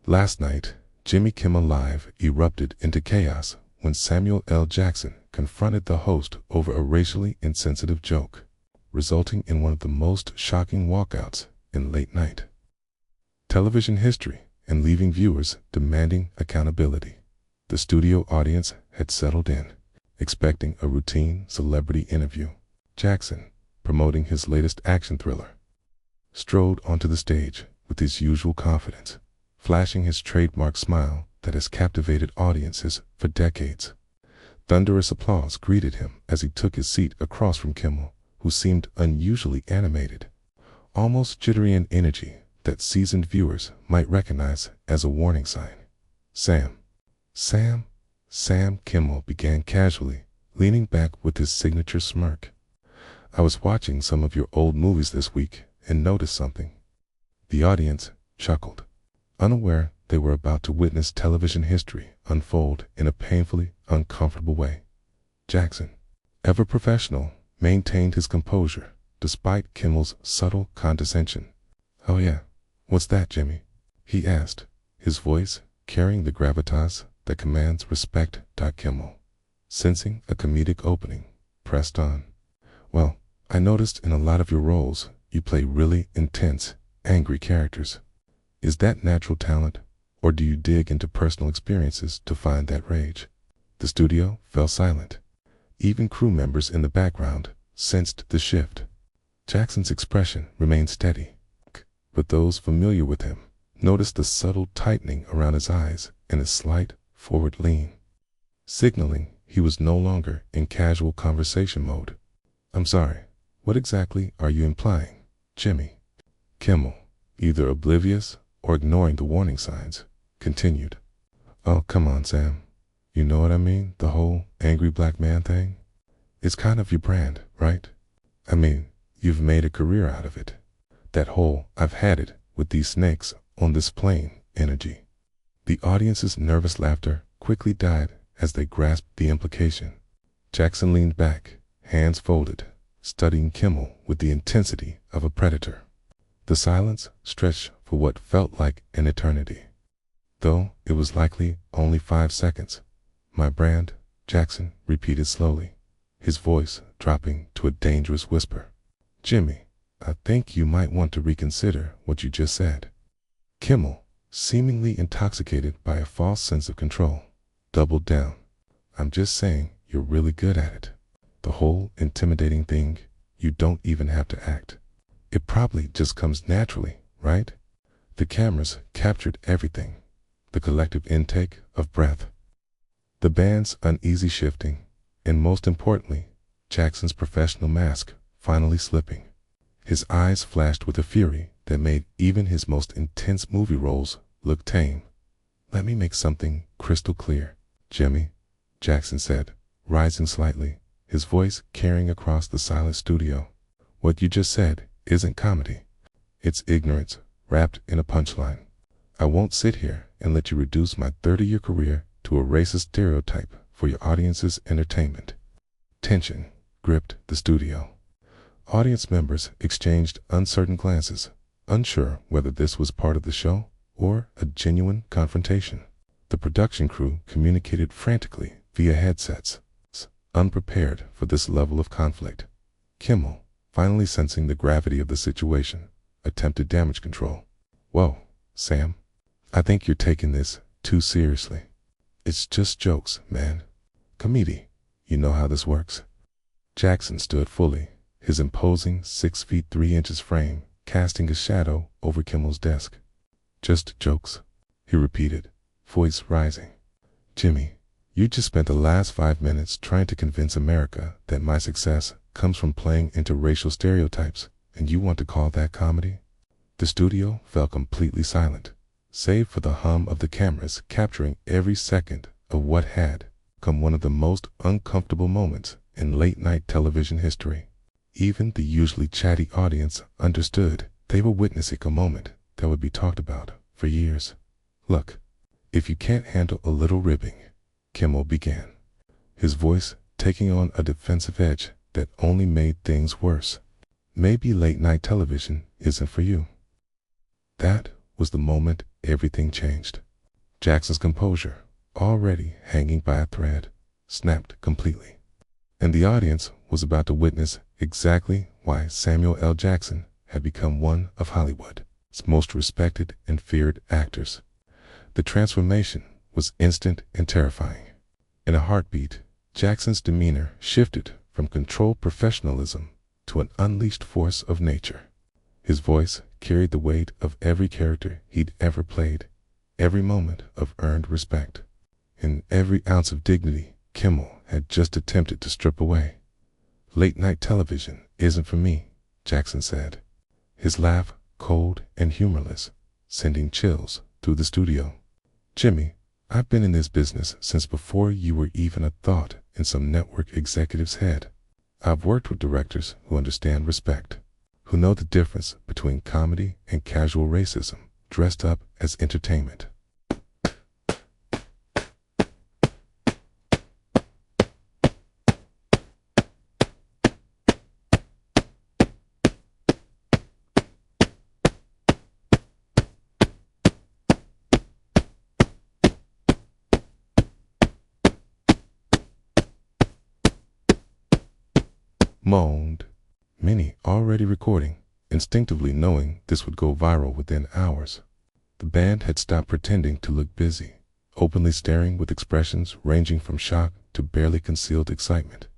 Last night, Jimmy Kimmel Live erupted into chaos when Samuel L. Jackson confronted the host over a racially insensitive joke, resulting in one of the most shocking walkouts in late-night television history and leaving viewers demanding accountability. The studio audience had settled in, expecting a routine celebrity interview. Jackson, promoting his latest action thriller, strode onto the stage with his usual confidence, flashing his trademark smile that has captivated audiences for decades. Thunderous applause greeted him as he took his seat across from Kimmel, who seemed unusually animated, almost jittery in energy that seasoned viewers might recognize as a warning sign. Sam Kimmel began casually, leaning back with his signature smirk. I was watching some of your old movies this week and noticed something. The audience chuckled, unaware they were about to witness television history unfold in a painfully uncomfortable way. Jackson, ever professional, maintained his composure despite Kimmel's subtle condescension. "Oh yeah, what's that, Jimmy?" he asked, his voice carrying the gravitas that commands respect. Kimmel, sensing a comedic opening, pressed on. "Well, I noticed in a lot of your roles you play really intense, angry characters. Is that natural talent, or do you dig into personal experiences to find that rage?" The studio fell silent. Even crew members in the background sensed the shift. Jackson's expression remained steady, but those familiar with him noticed the subtle tightening around his eyes and a slight forward lean, signaling he was no longer in casual conversation mode. "I'm sorry, what exactly are you implying, Jimmy?" Kimmel, either oblivious or ignoring the warning signs, continued. "Oh, come on, Sam. You know what I mean, the whole angry black man thing? It's kind of your brand, right? I mean, you've made a career out of it. That whole 'I've had it with these snakes on this plane' energy." The audience's nervous laughter quickly died as they grasped the implication. Jackson leaned back, hands folded, studying Kimmel with the intensity of a predator. The silence stretched for what felt like an eternity, though it was likely only 5 seconds. "My brand," Jackson repeated slowly, his voice dropping to a dangerous whisper. "Jimmy, I think you might want to reconsider what you just said." Kimmel, seemingly intoxicated by a false sense of control, doubled down. "I'm just saying you're really good at it. The whole intimidating thing, you don't even have to act. It probably just comes naturally, right? The cameras captured everything, the collective intake of breath, the band's uneasy shifting, and most importantly, Jackson's professional mask finally slipping." His eyes flashed with a fury that made even his most intense movie roles look tame. "Let me make something crystal clear, Jimmy," Jackson said, rising slightly, his voice carrying across the silent studio. "What you just said isn't comedy. It's ignorance wrapped in a punchline. I won't sit here and let you reduce my 30-year career to a racist stereotype for your audience's entertainment." Tension gripped the studio. Audience members exchanged uncertain glances, unsure whether this was part of the show or a genuine confrontation. The production crew communicated frantically via headsets, unprepared for this level of conflict. Kimmel, finally sensing the gravity of the situation, attempted damage control. "Whoa, Sam, I think you're taking this too seriously. It's just jokes, man. Comedy, you know how this works." Jackson stood fully, his imposing 6 feet 3 inches frame casting a shadow over Kimmel's desk. "Just jokes," he repeated, voice rising. "Jimmy, you just spent the last 5 minutes trying to convince America that my success comes from playing into racial stereotypes, and you want to call that comedy?" The studio fell completely silent, save for the hum of the cameras capturing every second of what had come one of the most uncomfortable moments in late-night television history. Even the usually chatty audience understood they were witnessing a moment that would be talked about for years. "Look, if you can't handle a little ribbing," Kimmel began, his voice taking on a defensive edge that only made things worse, "maybe late-night television isn't for you." That was the moment everything changed. Jackson's composure, already hanging by a thread, snapped completely. And the audience was about to witness exactly why Samuel L. Jackson had become one of Hollywood's most respected and feared actors. The transformation was instant and terrifying. In a heartbeat, Jackson's demeanor shifted from controlled professionalism to an unleashed force of nature. His voice carried the weight of every character he'd ever played, every moment of earned respect, and every ounce of dignity Kimmel had just attempted to strip away. "Late-night television isn't for me," Jackson said, his laugh cold and humorless, sending chills through the studio. "Jimmy, I've been in this business since before you were even a thought in some network executive's head. I've worked with directors who understand respect, who know the difference between comedy and casual racism dressed up as entertainment." Moaned, many already recording, instinctively knowing this would go viral within hours. The band had stopped pretending to look busy, openly staring with expressions ranging from shock to barely concealed excitement.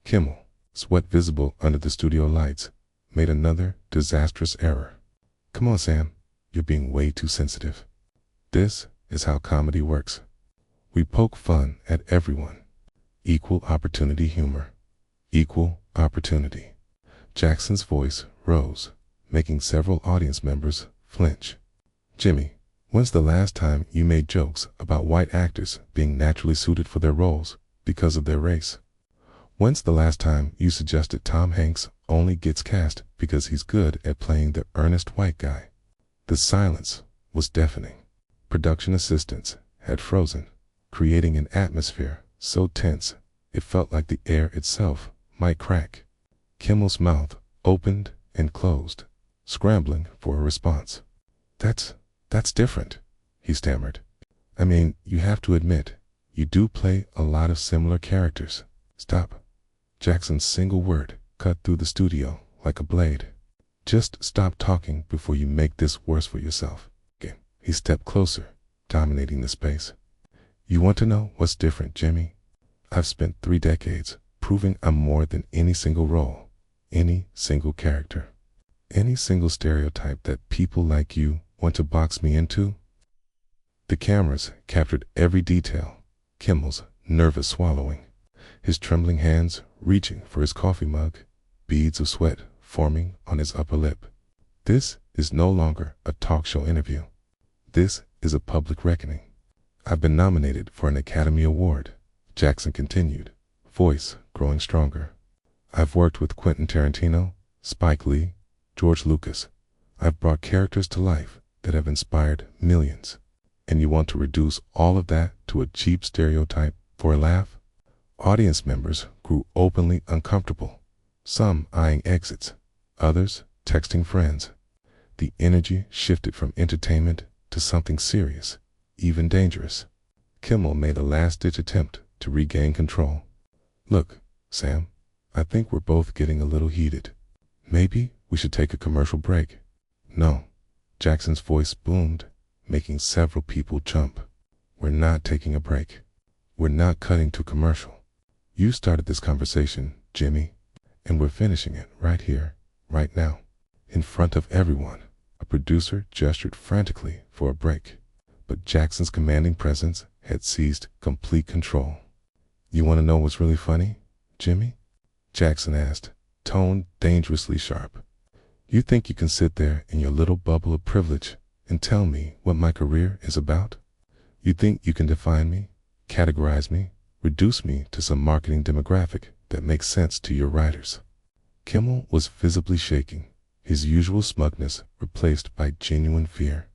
Kimmel, sweat visible under the studio lights, made another disastrous error. "Come on, Sam, you're being way too sensitive. This is how comedy works. We poke fun at everyone. Equal opportunity humor. Equal opportunity." Jackson's voice rose, making several audience members flinch. "Jimmy, when's the last time you made jokes about white actors being naturally suited for their roles because of their race? When's the last time you suggested Tom Hanks only gets cast because he's good at playing the earnest white guy?" The silence was deafening. Production assistants had frozen, creating an atmosphere so tense it felt like the air itself might crack. Kimmel's mouth opened and closed, scrambling for a response. That's different," he stammered. "I mean, you have to admit, you do play a lot of similar characters." "Stop." Jackson's single word cut through the studio like a blade. "Just stop talking before you make this worse for yourself." He stepped closer, dominating the space. "You want to know what's different, Jimmy? I've spent 3 decades proving I'm more than any single role, any single character, any single stereotype that people like you want to box me into." The cameras captured every detail: Kimmel's nervous swallowing, his trembling hands reaching for his coffee mug, beads of sweat forming on his upper lip. "This is no longer a talk show interview. This is a public reckoning. I've been nominated for an Academy Award," Jackson continued, voice growing stronger. "I've worked with Quentin Tarantino, Spike Lee, George Lucas. I've brought characters to life that have inspired millions. And you want to reduce all of that to a cheap stereotype for a laugh?" Audience members grew openly uncomfortable, some eyeing exits, others texting friends. The energy shifted from entertainment to something serious, even dangerous. Kimmel made a last-ditch attempt to regain control. "Look, Sam, I think we're both getting a little heated. Maybe we should take a commercial break." "No." Jackson's voice boomed, making several people jump. "We're not taking a break. We're not cutting to commercial. You started this conversation, Jimmy, and we're finishing it right here, right now, in front of everyone." A producer gestured frantically for a break, but Jackson's commanding presence had seized complete control. "You want to know what's really funny, Jimmy?" Jackson asked, tone dangerously sharp. "You think you can sit there in your little bubble of privilege and tell me what my career is about? You think you can define me, categorize me, reduce me to some marketing demographic that makes sense to your writers?" Kimmel was visibly shaking, his usual smugness replaced by genuine fear.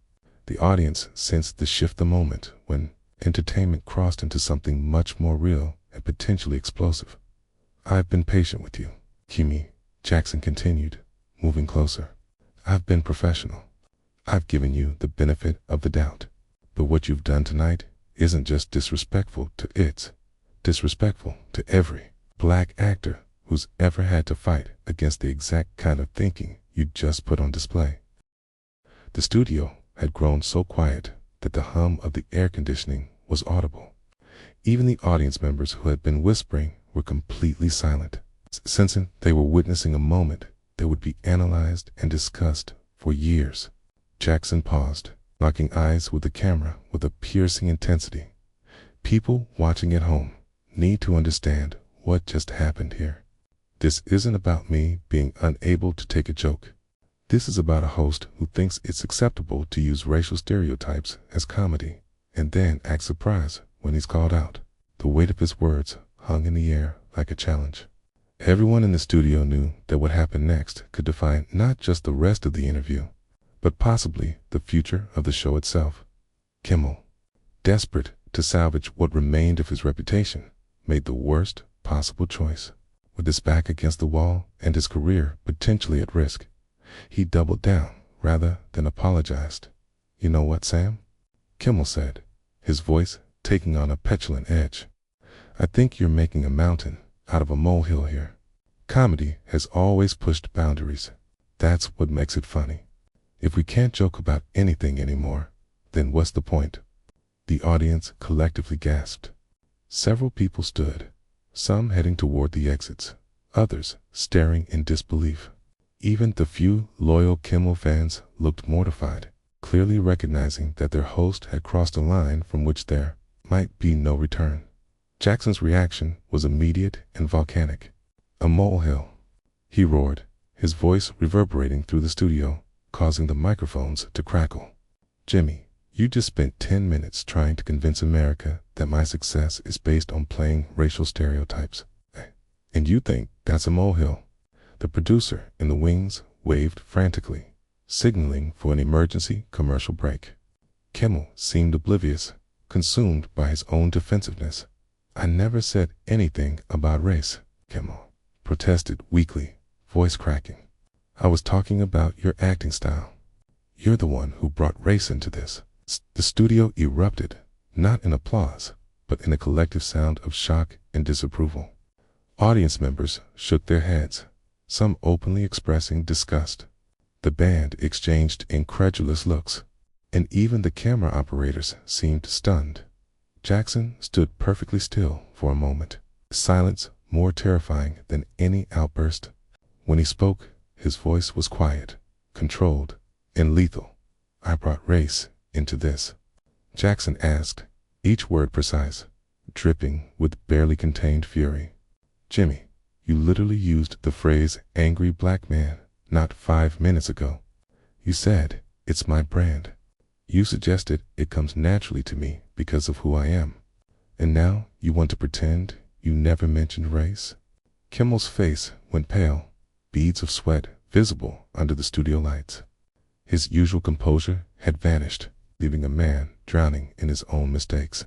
The audience sensed the shift the moment when entertainment crossed into something much more real and potentially explosive. "I've been patient with you, Kimmy," Jackson continued, moving closer. "I've been professional. I've given you the benefit of the doubt. But what you've done tonight isn't just disrespectful it's disrespectful to every black actor who's ever had to fight against the exact kind of thinking you just put on display. The studio had grown so quiet that the hum of the air conditioning was audible. Even the audience members who had been whispering were completely silent, sensing they were witnessing a moment that would be analyzed and discussed for years. Jackson paused, locking eyes with the camera with a piercing intensity. People watching at home need to understand what just happened here. This isn't about me being unable to take a joke. This is about a host who thinks it's acceptable to use racial stereotypes as comedy and then act surprised when he's called out. The weight of his words hung in the air like a challenge. Everyone in the studio knew that what happened next could define not just the rest of the interview, but possibly the future of the show itself. Kimmel, desperate to salvage what remained of his reputation, made the worst possible choice. With his back against the wall and his career potentially at risk, he doubled down rather than apologized. "You know what, Sam?" Kimmel said, his voice taking on a petulant edge. "I think you're making a mountain out of a molehill here. Comedy has always pushed boundaries. That's what makes it funny. If we can't joke about anything anymore, then what's the point?" The audience collectively gasped. Several people stood, some heading toward the exits, others staring in disbelief. Even the few loyal Kimmel fans looked mortified, clearly recognizing that their host had crossed a line from which there might be no return. Jackson's reaction was immediate and volcanic. "A molehill," he roared, his voice reverberating through the studio, causing the microphones to crackle. "Jimmy, you just spent 10 minutes trying to convince America that my success is based on playing racial stereotypes. And you think that's a molehill?" The producer in the wings waved frantically, signaling for an emergency commercial break. Kimmel seemed oblivious, consumed by his own defensiveness. "I never said anything about race," Kimmel protested weakly, voice cracking. "I was talking about your acting style. You're the one who brought race into this." The studio erupted, not in applause, but in a collective sound of shock and disapproval. Audience members shook their heads, some openly expressing disgust. The band exchanged incredulous looks, and even the camera operators seemed stunned. Jackson stood perfectly still for a moment, silence more terrifying than any outburst. When he spoke, his voice was quiet, controlled, and lethal. "I brought race into this," Jackson asked, each word precise, dripping with barely contained fury. "Jimmy, you literally used the phrase angry black man not 5 minutes ago. You said, it's my brand. You suggested it comes naturally to me because of who I am. And now you want to pretend you never mentioned race?" Kimmel's face went pale, beads of sweat visible under the studio lights. His usual composure had vanished, leaving a man drowning in his own mistakes.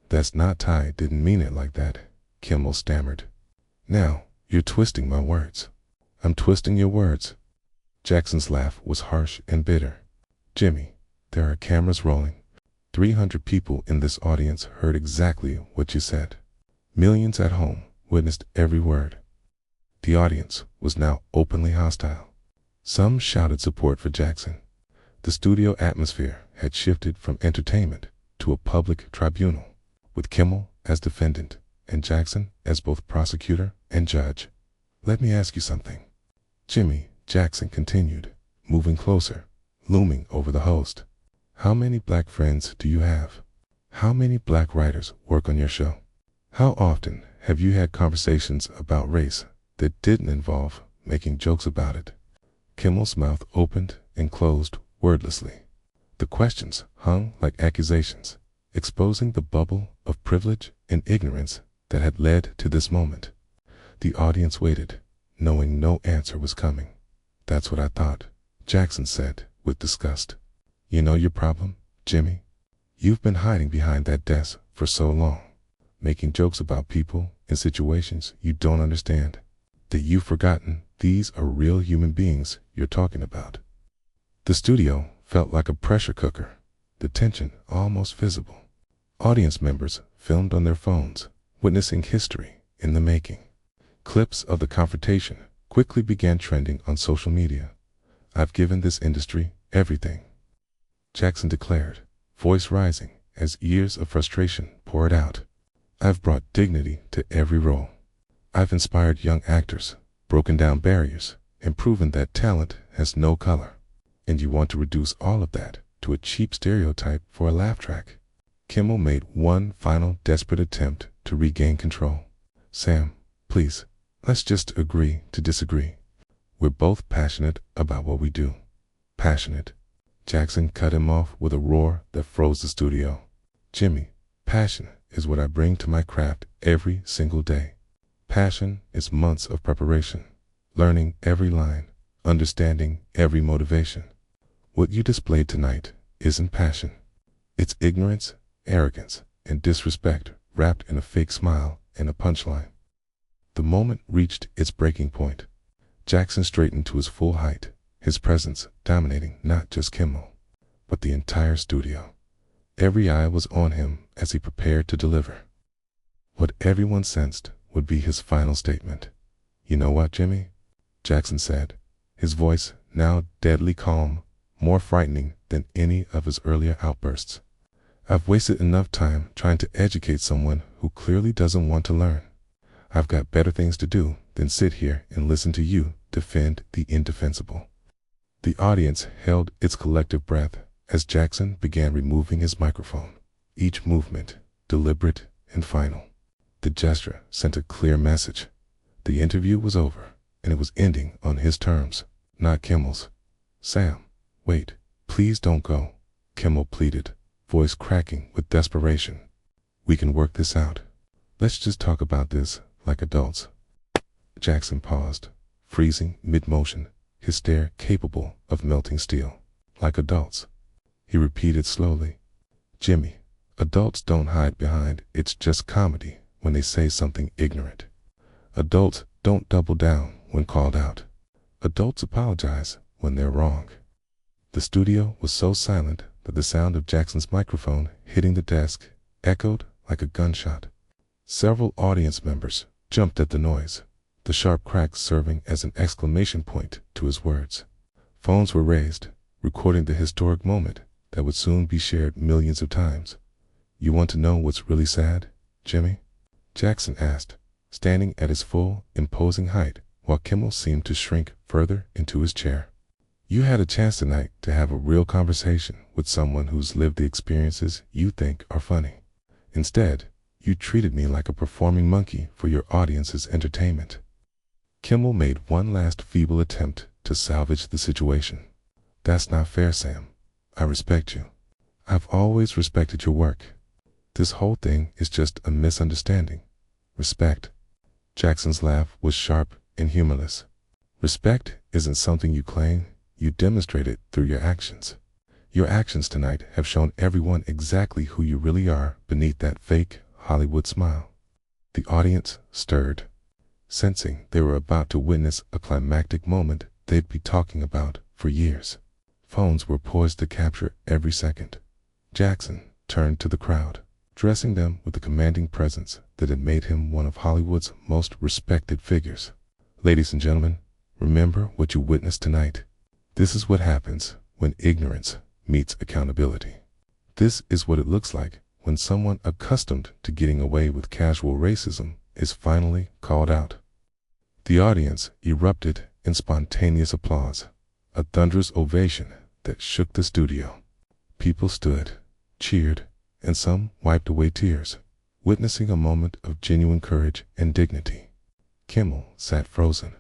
"That's not Ty didn't mean it like that," Kimmel stammered. "Now, you're twisting my words." "I'm twisting your words." Jackson's laugh was harsh and bitter. "Jimmy, there are cameras rolling. 300 people in this audience heard exactly what you said. Millions at home witnessed every word." The audience was now openly hostile. Some shouted support for Jackson. The studio atmosphere had shifted from entertainment to a public tribunal, with Kimmel as defendant and Jackson as both prosecutor and judge. "Let me ask you something, Jimmy," Jackson continued, moving closer, looming over the host. "How many black friends do you have? How many black writers work on your show? How often have you had conversations about race that didn't involve making jokes about it?" Kimmel's mouth opened and closed wordlessly. The questions hung like accusations, exposing the bubble of privilege and ignorance that had led to this moment. The audience waited, knowing no answer was coming. "That's what I thought," Jackson said with disgust. "You know your problem, Jimmy? You've been hiding behind that desk for so long, making jokes about people in situations you don't understand, that you've forgotten these are real human beings you're talking about." The studio felt like a pressure cooker, the tension almost visible. Audience members filmed on their phones, witnessing history in the making. Clips of the confrontation quickly began trending on social media. "I've given this industry everything," Jackson declared, voice rising as years of frustration poured out. "I've brought dignity to every role. I've inspired young actors, broken down barriers, and proven that talent has no color. And you want to reduce all of that to a cheap stereotype for a laugh track?" Kimmel made one final desperate attempt to regain control. "Sam, please, let's just agree to disagree. We're both passionate about what we do." "Passionate?" Jackson cut him off with a roar that froze the studio. "Jimmy, passion is what I bring to my craft every single day. Passion is months of preparation, learning every line, understanding every motivation. What you displayed tonight isn't passion. It's ignorance, arrogance, and disrespect wrapped in a fake smile and a punchline." The moment reached its breaking point. Jackson straightened to his full height, his presence dominating not just Kimmel, but the entire studio. Every eye was on him as he prepared to deliver what everyone sensed would be his final statement. "You know what, Jimmy?" Jackson said, his voice now deadly calm, more frightening than any of his earlier outbursts. "I've wasted enough time trying to educate someone who clearly doesn't want to learn. I've got better things to do than sit here and listen to you defend the indefensible." The audience held its collective breath as Jackson began removing his microphone, each movement deliberate and final. The gesture sent a clear message. The interview was over, and it was ending on his terms, not Kimmel's. "Sam, wait, please don't go," Kimmel pleaded, voice cracking with desperation. "We can work this out. Let's just talk about this like adults." Jackson paused, freezing mid-motion, his stare capable of melting steel. "Like adults," he repeated slowly. "Jimmy, adults don't hide behind 'it's just comedy' when they say something ignorant. Adults don't double down when called out. Adults apologize when they're wrong." The studio was so silent that the sound of Jackson's microphone hitting the desk echoed like a gunshot. Several audience members jumped at the noise, the sharp crack serving as an exclamation point to his words. Phones were raised, recording the historic moment that would soon be shared millions of times. "You want to know what's really sad, Jimmy?" Jackson asked, standing at his full, imposing height while Kimmel seemed to shrink further into his chair. "You had a chance tonight to have a real conversation with someone who's lived the experiences you think are funny. Instead, you treated me like a performing monkey for your audience's entertainment." Kimmel made one last feeble attempt to salvage the situation. "That's not fair, Sam. I respect you. I've always respected your work. This whole thing is just a misunderstanding. Respect." Jackson's laugh was sharp and humorless. "Respect isn't something you claim, you demonstrate it through your actions. Your actions tonight have shown everyone exactly who you really are beneath that fake Hollywood smile." The audience stirred, sensing they were about to witness a climactic moment they'd be talking about for years. Phones were poised to capture every second. Jackson turned to the crowd, dressing them with the commanding presence that had made him one of Hollywood's most respected figures. "Ladies and gentlemen, remember what you witnessed tonight. This is what happens when ignorance meets accountability. This is what it looks like when someone accustomed to getting away with casual racism is finally called out." The audience erupted in spontaneous applause, a thunderous ovation that shook the studio. People stood, cheered, and some wiped away tears, witnessing a moment of genuine courage and dignity. Kimmel sat frozen,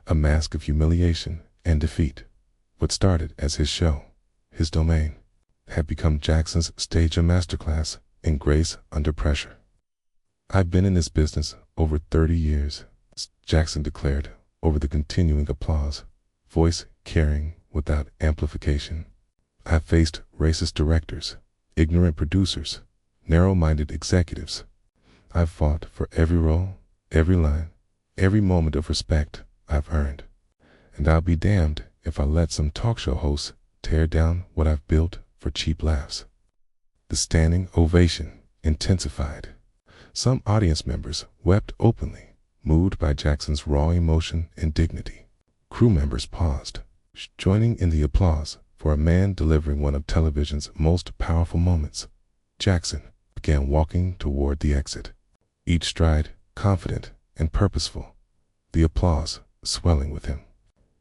a mask of humiliation and defeat. What started as his show, his domain, had become Jackson's stage a masterclass in grace under pressure. "I've been in this business over 30 years, Jackson declared over the continuing applause, voice carrying without amplification. "I've faced racist directors, ignorant producers, narrow-minded executives. I've fought for every role, every line, every moment of respect I've earned. And I'll be damned if I let some talk show hosts tear down what I've built for cheap laughs." The standing ovation intensified. Some audience members wept openly, moved by Jackson's raw emotion and dignity. Crew members paused, joining in the applause for a man delivering one of television's most powerful moments. Jackson began walking toward the exit, each stride confident and purposeful, the applause swelling with him.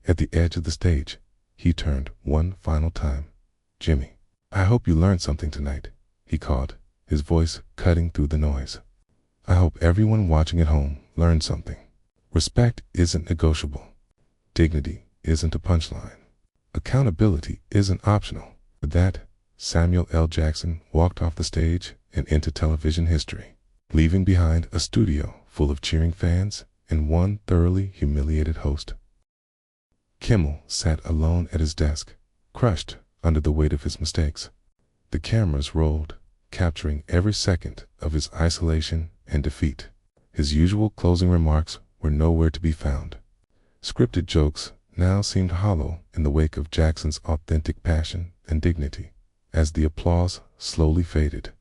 At the edge of the stage, he turned one final time. "Jimmy, I hope you learned something tonight," he called, his voice cutting through the noise. "I hope everyone watching at home learned something. Respect isn't negotiable. Dignity isn't a punchline. Accountability isn't optional." With that, Samuel L. Jackson walked off the stage and into television history, leaving behind a studio full of cheering fans and one thoroughly humiliated host. Kimmel sat alone at his desk, crushed under the weight of his mistakes. The cameras rolled, capturing every second of his isolation and defeat. His usual closing remarks were nowhere to be found. Scripted jokes now seemed hollow in the wake of Jackson's authentic passion and dignity. As the applause slowly faded,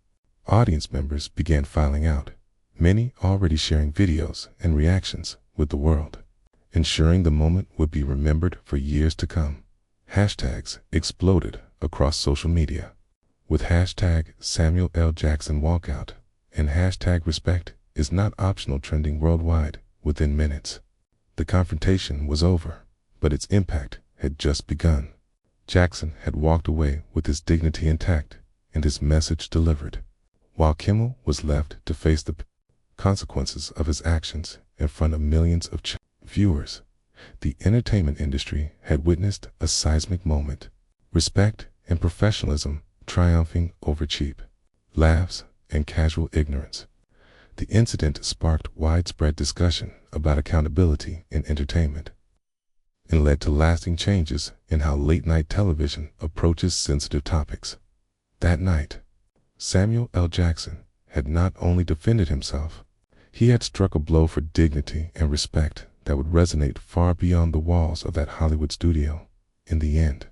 audience members began filing out, many already sharing videos and reactions with the world, ensuring the moment would be remembered for years to come. Hashtags exploded across social media, with hashtag Samuel L. Jackson walkout and hashtag respect is not optional trending worldwide within minutes. The confrontation was over, but its impact had just begun. Jackson had walked away with his dignity intact and his message delivered, while Kimmel was left to face the consequences of his actions in front of millions of viewers. The entertainment industry had witnessed a seismic moment, respect and professionalism triumphing over cheap laughs and casual ignorance. The incident sparked widespread discussion about accountability in entertainment and led to lasting changes in how late-night television approaches sensitive topics. That night, Samuel L. Jackson had not only defended himself, he had struck a blow for dignity and respect that would resonate far beyond the walls of that Hollywood studio. In the end,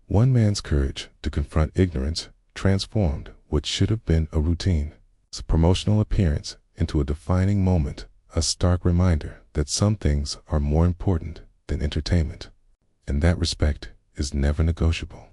one man's courage to confront ignorance transformed what should have been a routine promotional appearance into a defining moment, a stark reminder that some things are more important than entertainment, and that respect is never negotiable.